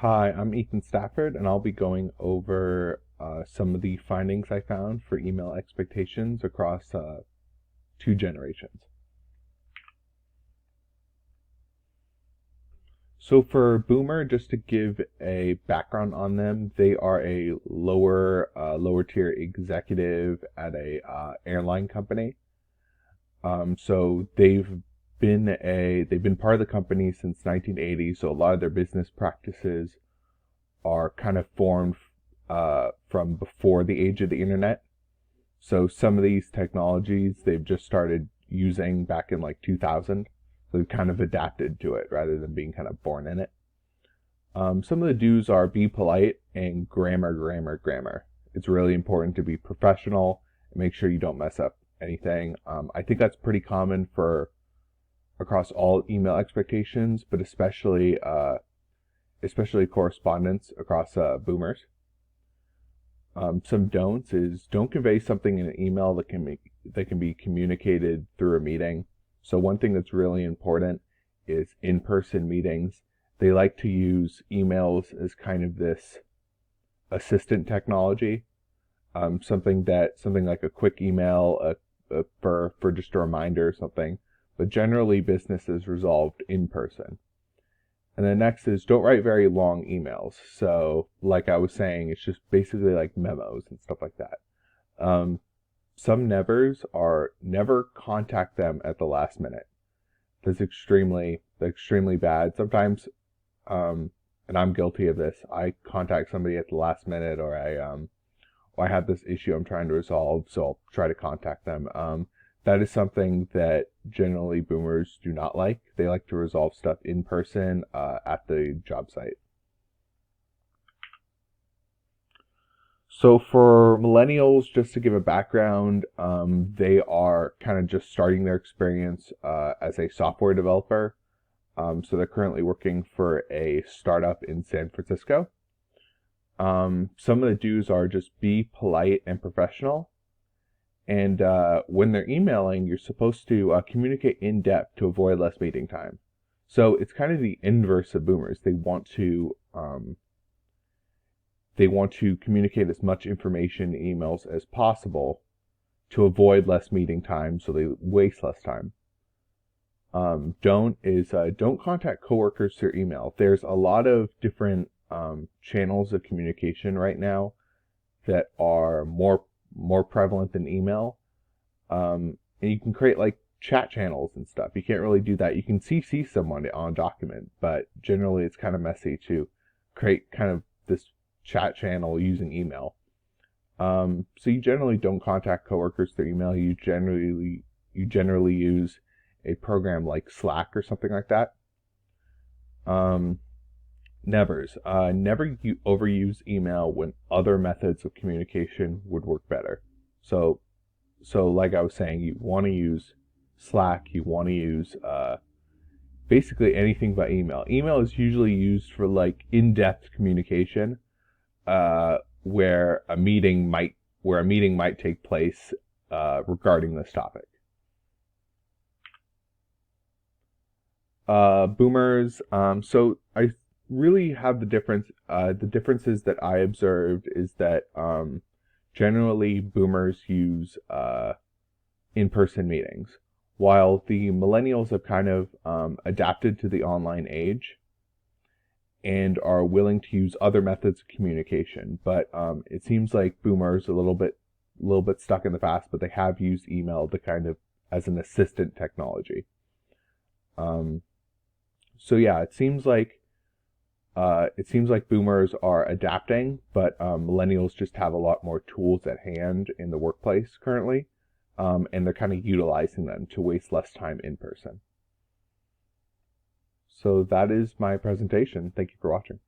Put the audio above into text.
Hi, I'm Ethan Stafford, and I'll be going over some of the findings I found for email expectations across two generations. So for Boomer, just to give a background on them, they are a lower tier executive at a airline company. So they've been part of the company since 1980. So a lot of their business practices are kind of formed from before the age of the internet. So some of these technologies they've just started using back in like 2000. So they've kind of adapted to it rather than being kind of born in it. Some of the do's are be polite and grammar. It's really important to be professional and make sure you don't mess up anything. I think that's pretty common for across all email expectations, but especially correspondence across boomers. Some don'ts is don't convey something in an email that can be communicated through a meeting. So one thing that's really important is in-person meetings. They like to use emails as kind of this assistant technology, something like a quick email for just a reminder or something. But generally, business is resolved in person. And then next is don't write very long emails. So, like I was saying, it's just basically like memos and stuff like that. Some nevers are never contact them at the last minute. That's extremely bad. Sometimes, and I'm guilty of this. I contact somebody at the last minute, or I have this issue I'm trying to resolve, so I'll try to contact them. That is something that generally boomers do not like. They like to resolve stuff in person at the job site. So for millennials, just to give a background, they are kind of just starting their experience as a software developer. So they're currently working for a startup in San Francisco. Some of the do's are just be polite and professional. And when they're emailing, you're supposed to communicate in depth to avoid less meeting time. So it's kind of the inverse of boomers. They want to communicate as much information in emails as possible to avoid less meeting time, so they waste less time. Don't contact coworkers through email. There's a lot of different channels of communication right now that are more prevalent than email. And you can create like chat channels and stuff. You can't really do that. You can CC someone on a document, but generally it's kind of messy to create kind of this chat channel using email. So you generally don't contact coworkers through email. You generally use a program like Slack or something like that. Nevers. Never overuse email when other methods of communication would work better. So like I was saying, you want to use Slack. You want to use basically anything but email. Email is usually used for like in-depth communication, where a meeting might take place regarding this topic. Boomers. So I really have the difference. The differences that I observed is that generally boomers use in-person meetings, while the millennials have kind of adapted to the online age and are willing to use other methods of communication. But it seems like boomers are a little bit stuck in the past, but they have used email to kind of as an assistant technology. So yeah, it seems like boomers are adapting, but millennials just have a lot more tools at hand in the workplace currently, and they're kind of utilizing them to waste less time in person. So that is my presentation. Thank you for watching.